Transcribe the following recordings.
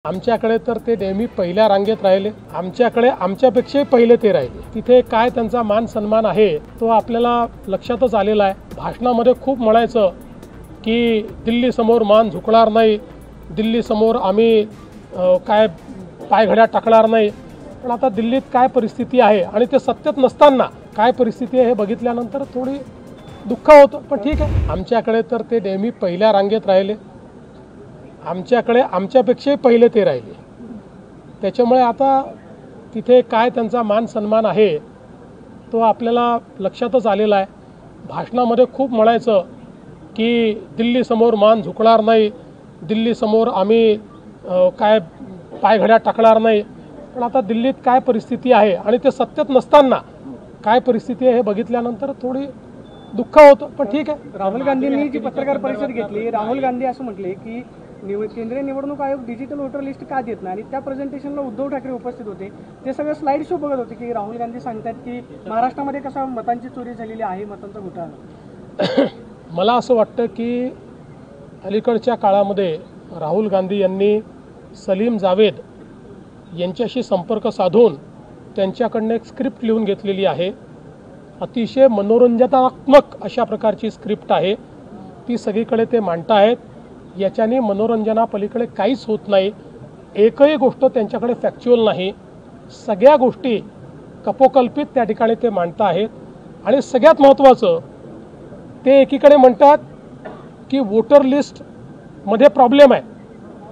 आमच्याकडे तर ते नेहमी पहिल्या रांगेत राहिले। आमच्याकडे आमच्यापेक्षाही पहिले ते राहिले। तिथे काय त्यांचा मान सन्मान आहे तो आपल्याला लक्षातच आलेला आहे। भाषणामध्ये खूप म्हणायचं की दिल्ली समोर मान झुकणार नाही, दिल्ली समोर आम्ही काय पायघड्या टाकणार नाही। पण आता दिल्लीत काय परिस्थिती आहे आणि ते सत्तेत नसताना काय परिस्थिती आहे हे बघितल्यानंतर थोडी दुःख होतं। पण ठीक आहे, आमच्याकडे तर ते नेहमी पहिल्या रांगेत राहिले। आमच्याकडे आमच्यापेक्षाही पहिले ते राहिले। त्याच्यामुळे आता तिथे काय त्यांचा मान सन्मान आहे तो आपल्याला लक्षातच आलेला आहे। भाषणामध्ये खूप म्हणायचं की दिल्ली समोर मान झुकणार नाही, दिल्ली समोर आम्ही काय पायघड्या टाकणार नाही। पण आता दिल्लीत काय परिस्थिती आहे आणि ते सत्तेत नसताना काय परिस्थिती आहे हे बघितल्यानंतर थोडी दुःख होतं। पण ठीक आहे, राहुल गांधींनी जी पत्रकार परिषद घेतली, राहुल गांधी असं म्हटले की केंद्रीय निवडणूक आयोग डिजिटल वोटर लिस्ट का देत नाही, आणि त्या प्रेझेंटेशनला उद्धव ठाकरे उपस्थित होते। ते सगळं स्लाइड शो बघत होते की राहुल गांधी सांगतात की महाराष्ट्रामध्ये कसा मतांची चोरी झालेली आहे, मतांचा घोटाळा। मला असं वाटतं की अलीकडच्या काळामध्ये राहुल गांधी यांनी सलीम जावेद यांच्याशी संपर्क साधून त्यांच्याकडनं एक स्क्रिप्ट लिहून घेतलेली आहे। अतिशय मनोरंजनात्मक अशा प्रकारची स्क्रिप्ट आहे, ती सगळीकडे ते मांडत आहेत। याच्याने मनोरंजनापलीकडे काहीच होत नाही। एकही गोष्ट त्यांच्याकडे फॅक्च्युअल नाही, सगळ्या गोष्टी कपोकल्पित त्या ठिकाणी ते मांडत आहेत। आणि सगळ्यात महत्त्वाचं, ते एकीकडे म्हणतात की वोटर लिस्टमध्ये प्रॉब्लेम आहे।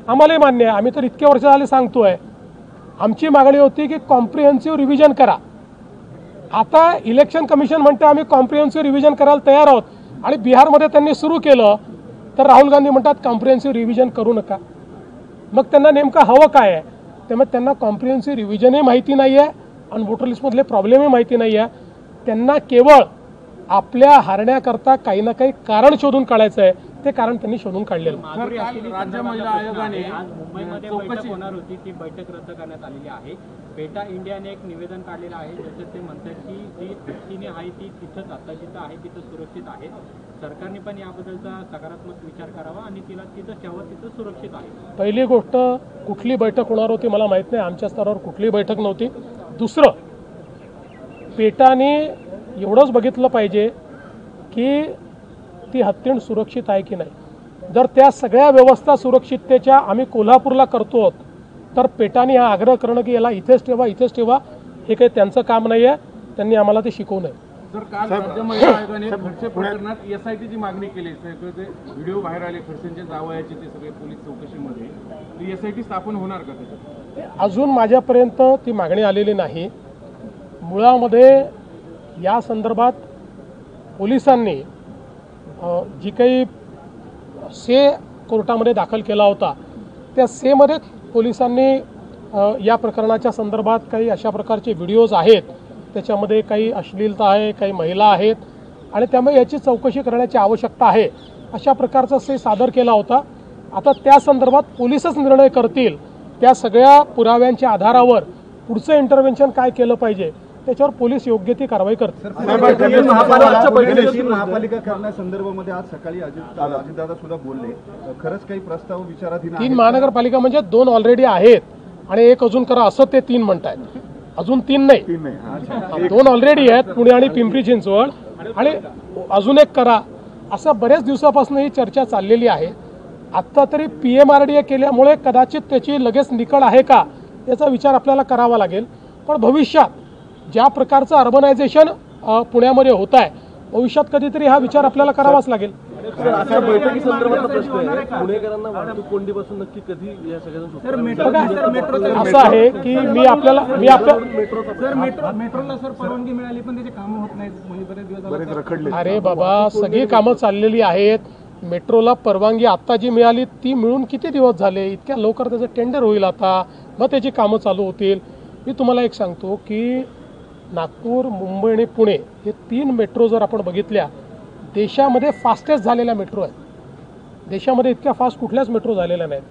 आम्हालाही मान्य आहे, आम्ही तर इतक्या वर्ष झाले सांगतोय। आमची मागणी होती की कॉम्प्रिहेन्सिव्ह रिव्हिजन करा। आता इलेक्शन कमिशन म्हणते आम्ही कॉम्प्रिहेन्सिव्ह रिव्हिजन करायला तयार आहोत, आणि बिहारमध्ये त्यांनी सुरू केलं तर राहुल गांधी म्हणतात कॉम्प्रिहेन्सिव्ह रिव्हिजन करू नका। मग त्यांना नेमकं हवं काय आहे? त्यामुळे त्यांना कॉम्प्रिहेन्सिव्ह रिव्हिजनही माहिती नाही आहे आणि वोटर लिस्टमधले प्रॉब्लेमही माहिती नाही आहे। त्यांना केवळ आपल्या हारण्याकरता काही ना काही कारण शोधून काढायचं आहे, ते कारण त्यांनी शोधून काढलेलं। राज्य महिला आयोगाने मुंबईमध्ये बैठक होणार होती, ती बैठक रद्द करण्यात आलेली आहे। पेटा इंडियाने एक निवेदन काढलेलं आहे, ज्याच्यात ते म्हणतात की जी व्यक्तीने आहे ती तिथंच आता जिथं आहे तिथं सुरक्षित आहे। सरकारने पण याबद्दलचा सकारात्मक विचार करावा आणि तिला तिथं ठेवा, तिथं सुरक्षित आहे। पहिली गोष्ट, कुठली बैठक होणार होती मला माहीत नाही, आमच्या स्तरावर कुठली बैठक नव्हती। दुसरं, पेटाने एवढंच बघितलं पाहिजे की ती हत्तीण सुरक्षित आहे की नाही। जर त्या सगळ्या व्यवस्था सुरक्षिततेच्या आम्ही कोल्हापूरला करतो तर पेटाने हा आग्रह करणं की याला इथेच ठेवा इथेच ठेवा, हे काही त्यांचं काम नाही आहे। त्यांनी आम्हाला ते शिकवू नये। जर काल राज्य महिला आयोगाने खडसे प्रकरणात SITची मागणी केली, सगळे व्हिडिओ बाहेर आले खडसेंच्या जावयाचे, ते सगळे पोलीस चौकशीमध्ये, SIT स्थापन होणार का त्याच्यात? अजून माझ्यापर्यंत ती मागणी आलेली नाही। मुळामध्ये या संदर्भात पोलिसांनी जी काही से कोर्टामध्ये दाखल केला होता, त्या सेमध्ये पोलिसांनी या प्रकरणाच्या संदर्भात काही अशा प्रकारचे व्हिडिओज आहेत, त्याच्यामध्ये काही अश्लीलता आहे, काही महिला आहेत, आणि त्यामुळे याची चौकशी करण्याची आवश्यकता आहे, अशा प्रकारचा से सादर केला होता। आता त्या संदर्भात पोलीसच निर्णय करतील, त्या सगळ्या पुराव्यांच्या आधारावर पुढचं इंटरव्हेन्शन काय केलं पाहिजे त्याच्यावर पोलीस योग्य ती कारवाई करतील। महापालिका करण्यासंदर्भामध्ये आज सकाळी अजितदादा सुद्धा बोलले, खरंच काही प्रस्ताव विचाराधीन आहेत? 3 महानगरपालिका म्हणजे 2 ऑलरेडी आहेत आणि 1 अजून करा असं ते 3 म्हणतायत। अजून 3 नाही, 2 ऑलरेडी आहेत, पुणे आणि पिंपरी चिंचवड, आणि अजून 1 करा, असं बऱ्याच दिवसापासून ही चर्चा चाललेली आहे। आत्ता तरी PMRDA केल्यामुळे कदाचित त्याची लगेच निकड आहे का याचा विचार आपल्याला करावा लागेल। पण भविष्यात ज्या प्रकारचं अर्बनायझेशन पुण्यामध्ये होत आहे, भविष्यात कधीतरी हा विचार आपल्याला करावाच लागेल। अशा बैठकी संदर्भातला प्रश्न आहे, पुणेकरांना वाहतूक कोंडीपासून नक्की कधी या सगळ्यांना असं आहे की मेट्रोला सर परवानगी मिळाली पण त्याचे कामं होत नाहीत, बरेच दिवस। अरे बाबा, सगळी कामं चाललेली आहेत। मेट्रोला परवानगी आत्ता जी मिळाली ती मिळून किती दिवस झाले? इतक्या लवकर त्याचं टेंडर होईल आता, मग त्याची कामं चालू होतील। मी तुम्हाला एक सांगतो की नागपूर, मुंबई आणि पुणे हे 3 मेट्रो जर आपण बघितल्या, देशामध्ये फास्टेस्ट झालेल्या मेट्रो आहेत। देशामध्ये इतक्या फास्ट कुठल्याच मेट्रो झालेल्या नाहीत।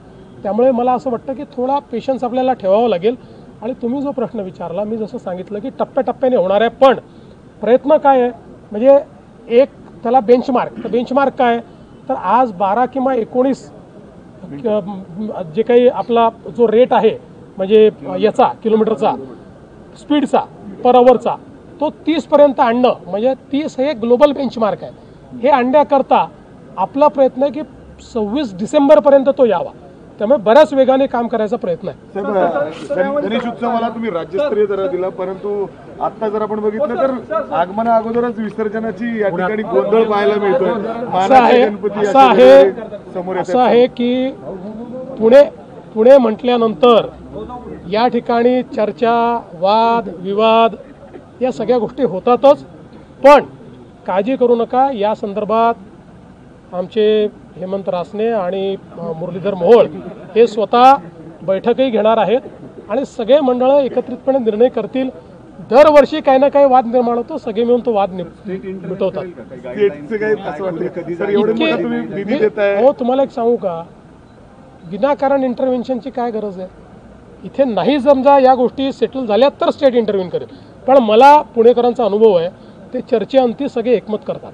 त्यामुळे मला असं वाटतं की थोडा पेशन्स आपल्याला ठेवावं लागेल। आणि तुम्ही जो प्रश्न विचारला, मी जसं सांगितलं की टप्प्याटप्प्याने होणार आहे, पण प्रयत्न काय आहे म्हणजे एक त्याला बेंचमार्क, तर बेंचमार्क काय तर आज 12 किंवा 19 जे काही आपला जो रेट आहे म्हणजे याचा किलोमीटरचा स्पीडचा पर अवरचा तो 30पर्यंत आणणं म्हणजे 30 हे ग्लोबल बेंचमार्क आहे. हे आणण्याकरता आपला प्रयत्न आहे की 26 डिसेंबरपर्यंत तो यावा. त्यामुळे बऱ्याच वेगाने काम करायचा प्रयत्न आहे. साहेब, गणेश उत्सवाला तुम्ही राज्यस्तरीय दर्जा दिला, परंतु आता जर आपण बघितलं तर आगमना अगोदरच विसर्जनाची या ठिकाणी गोंधळ पाहायला मिळतोय. असं आहे की पुणे म्हटल्यानंतर या ठिकाणी चर्चा, वाद विवाद या सगळ्या गोष्टी होतातच. पण काळजी करू नका, या संदर्भात आमचे हेमंत रासने आणि मुरलीधर मोहोळ हे स्वतः बैठकही घेणार आहेत आणि सगळे मंडळं एकत्रितपणे निर्णय करतील. दरवर्षी काही ना काही वाद निर्माण होतो, सगळे मिळून तो वाद मिटवतात. हो, तुम्हाला एक सांगू का, विनाकारण इंटरव्हेन्शनची काय गरज आहे? इथे नाही समजा या गोष्टी सेटल झाल्या तर स्टेट इंटरव्ह्यून करेल. पण मला पुणेकरांचा अनुभव आहे, ते चर्चेअंती सगळे एकमत करतात.